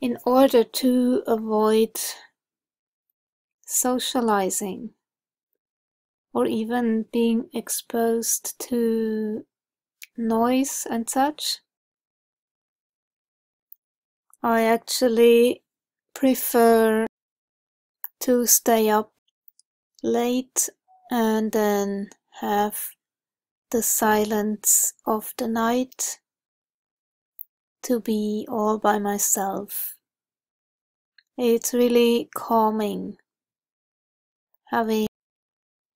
in order to avoid socializing or even being exposed to noise and such, I actually prefer to stay up late and then have the silence of the night to be all by myself. It's really calming having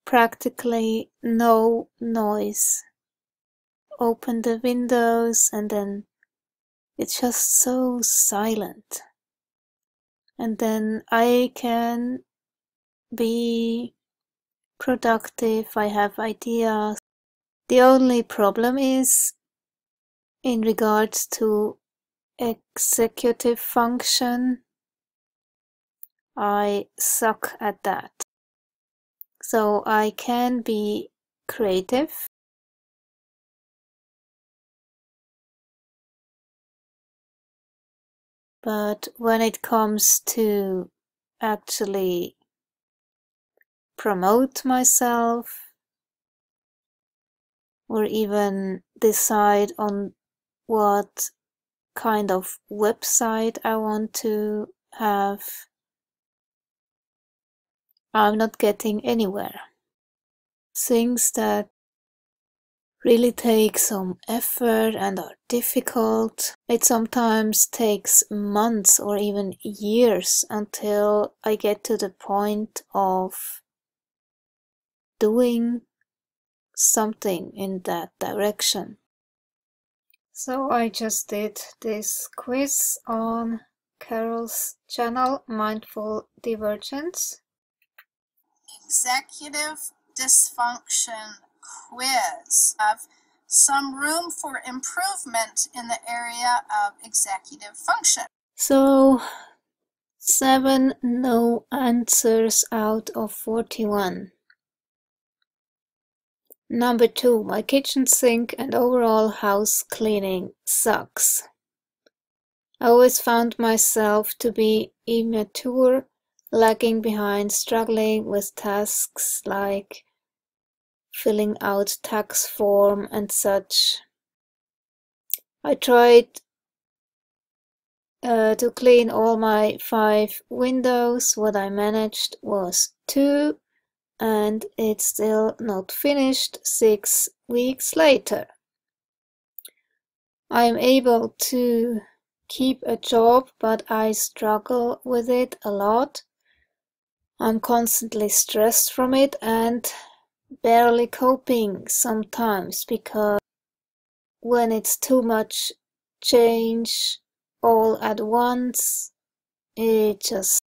practically no noise. Open the windows and then it's just so silent. And then I can be productive, I have ideas. The only problem is in regards to executive function, I suck at that. So I can be creative, but when it comes to actually promote myself or even decide on what kind of website I want to have, I'm not getting anywhere. Things that really take some effort and are difficult, it sometimes takes months or even years until I get to the point of doing something in that direction. So I just did this quiz on Carol's channel, Mindful Divergence. Executive Dysfunction Quiz. Have some room for improvement in the area of executive function. So 7 no answers out of 41. Number 2, my kitchen sink and overall house cleaning sucks. I always found myself to be immature, lagging behind, struggling with tasks like filling out tax form and such. I tried to clean all my 5 windows. What I managed was 2. And it's still not finished 6 weeks later. I am able to keep a job, but I struggle with it a lot. I'm constantly stressed from it and barely coping sometimes, because when it's too much change all at once, it just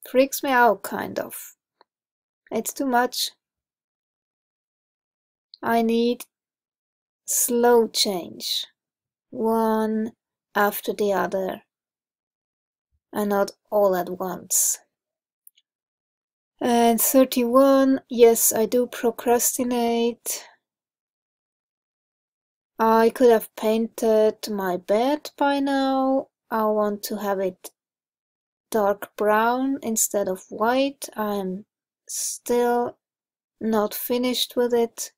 freaks me out kind of. It's too much. I need slow change, one after the other, and not all at once. And 31, yes, I do procrastinate. I could have painted my bed by now. I want to have it dark brown instead of white. I'm still not finished with it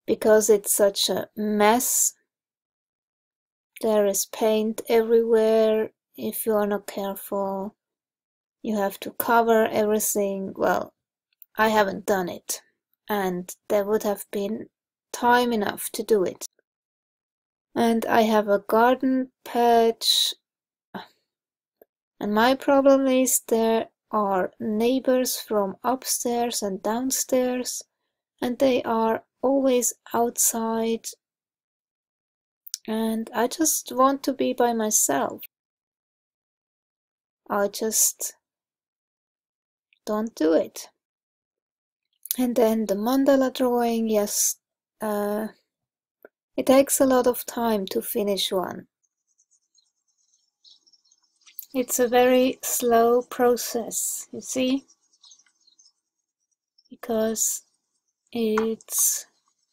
because it's such a mess. There is paint everywhere. If you are not careful, you have to cover everything. Well, I haven't done it, and there would have been time enough to do it. And I have a garden patch, and my problem is there are neighbors from upstairs and downstairs, and they are always outside, and I just want to be by myself. I just don't do it. And then the mandala drawing, yes, it takes a lot of time to finish one. It's a very slow process, you see, because it's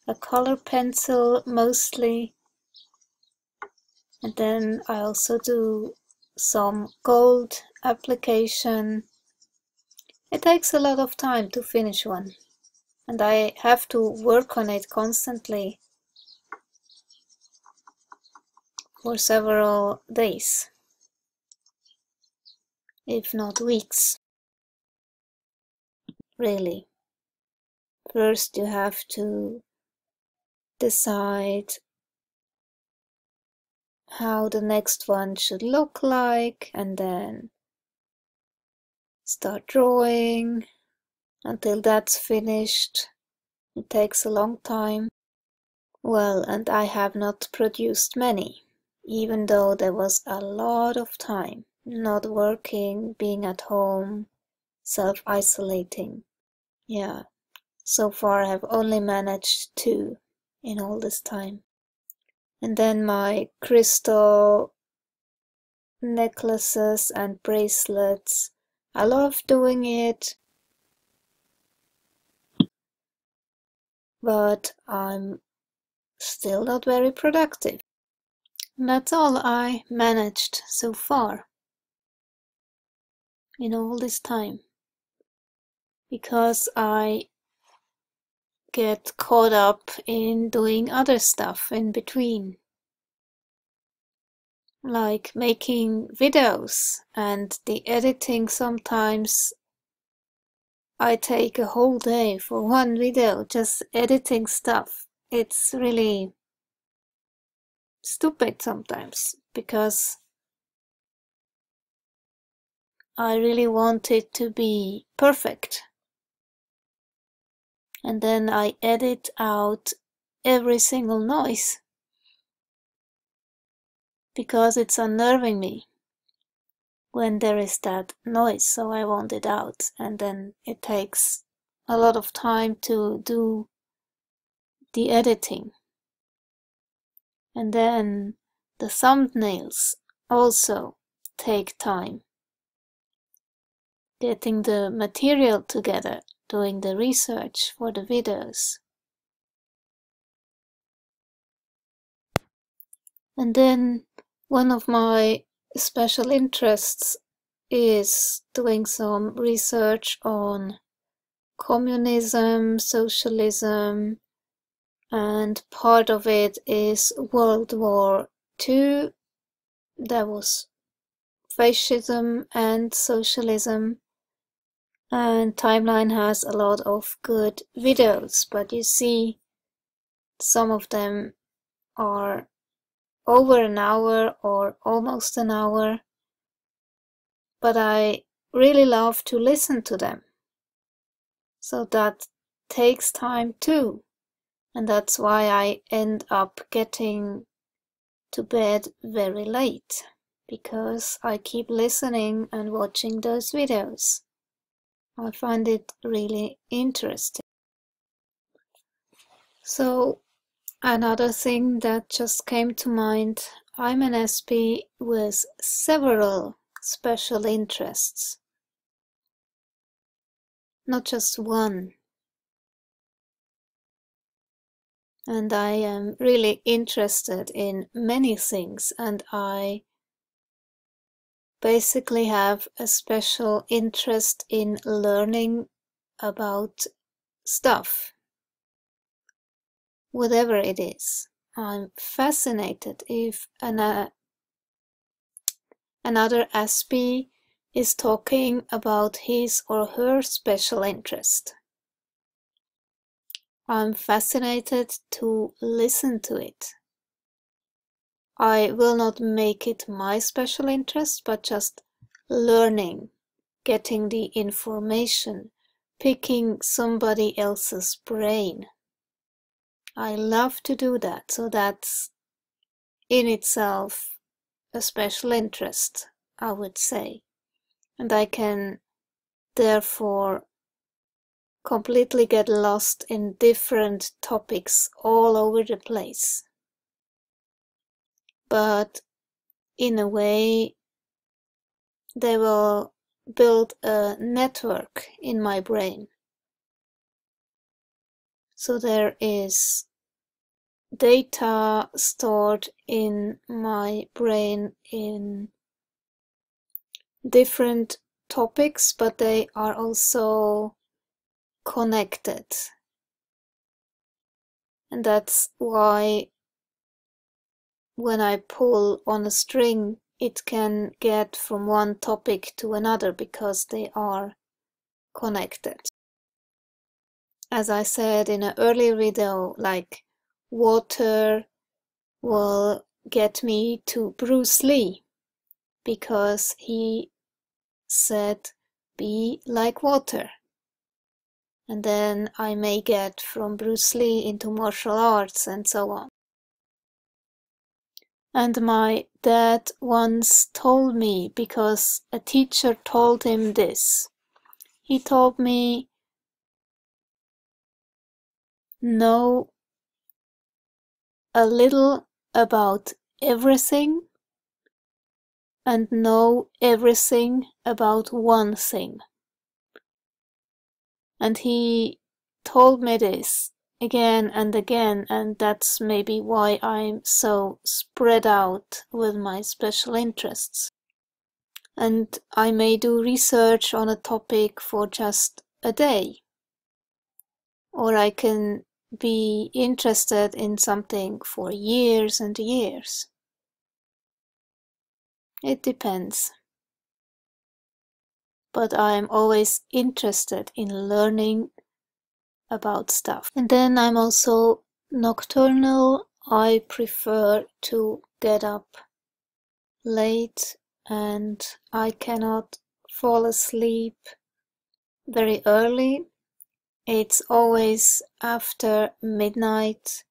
a color pencil mostly, and then I also do some gold application. It takes a lot of time to finish one, and I have to work on it constantly for several days, if not weeks. Really. First you have to decide how the next one should look like, and then start drawing. Until that's finished, it takes a long time. Well, and I have not produced many, even though there was a lot of time, not working, being at home, self-isolating. Yeah, so far I have only managed 2 in all this time. And then my crystal necklaces and bracelets. I love doing it, but I'm still not very productive. And that's all I managed so far in all this time, because I get caught up in doing other stuff in between, like making videos, and the editing. Sometimes I take a whole day for one video just editing stuff. It's really stupid sometimes, because I really want it to be perfect. And then I edit out every single noise, because it's unnerving me when there is that noise, so I want it out. And then it takes a lot of time to do the editing. And then the thumbnails also take time. Getting the material together, doing the research for the videos. And then one of my special interests is doing some research on communism, socialism, and part of it is World War II. There was fascism and socialism, and Timeline has a lot of good videos, but you see some of them are over an hour or almost an hour, but I really love to listen to them, so that takes time too, and that's why I end up getting to bed very late, because I keep listening and watching those videos. I find it really interesting. So another thing that just came to mind, I'm an Aspie with several special interests, not just one. And I am really interested in many things, and I basically have a special interest in learning about stuff, whatever it is. I'm fascinated if another Aspie is talking about his or her special interest. I'm fascinated to listen to it. I will not make it my special interest, but just learning, getting the information, picking somebody else's brain. I love to do that, so that's in itself a special interest, I would say. And I can therefore completely get lost in different topics all over the place. But in a way, they will build a network in my brain. So there is data stored in my brain in different topics, but they are also connected. And that's why when I pull on a string, it can get from one topic to another because they are connected. As I said in an earlier video, like water will get me to Bruce Lee because he said be like water. And then I may get from Bruce Lee into martial arts and so on. And my dad once told me, because a teacher told him this, he told me, know a little about everything and know everything about one thing. And he told me this again and again, and that's maybe why I'm so spread out with my special interests. And I may do research on a topic for just a day, or I can be interested in something for years and years. It depends. But I'm always interested in learning about stuff. And then I'm also nocturnal. I prefer to get up late and I cannot fall asleep very early. It's always after midnight,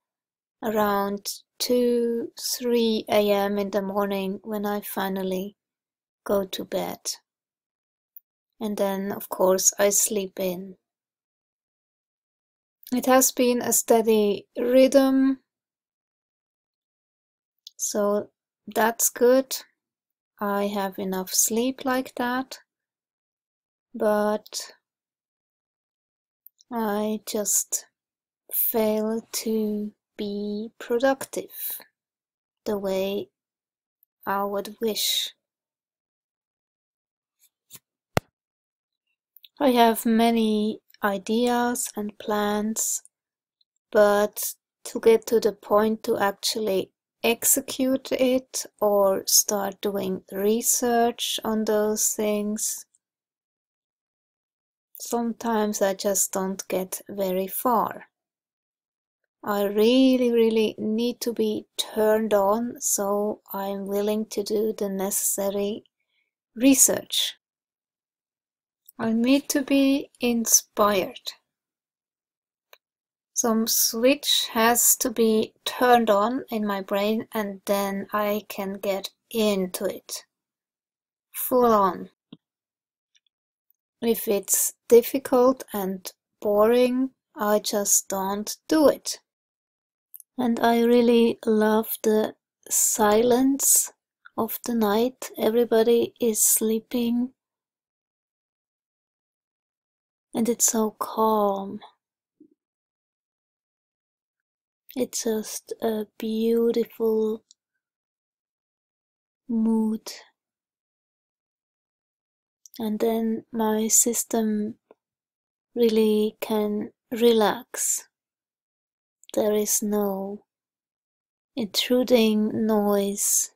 around 2-3 a.m. in the morning when I finally go to bed. And then, of course, I sleep in. It has been a steady rhythm, so that's good. I have enough sleep like that, but I just fail to be productive the way I would wish. I have many ideas and plans, but to get to the point to actually execute it or start doing research on those things, sometimes I just don't get very far. I really need to be turned on, so I'm willing to do the necessary research. I need to be inspired. Some switch has to be turned on in my brain and then I can get into it. Full on. If it's difficult and boring, I just don't do it. And I really love the silence of the night. Everybody is sleeping and it's so calm. It's just a beautiful mood. And then my system really can relax. There is no intruding noise,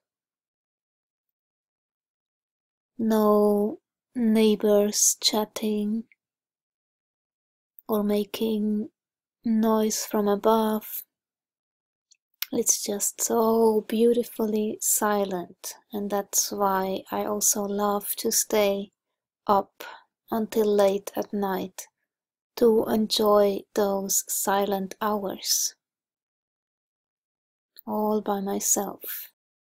no neighbors chatting or making noise from above. It's just so beautifully silent, and that's why I also love to stay up until late at night to enjoy those silent hours all by myself.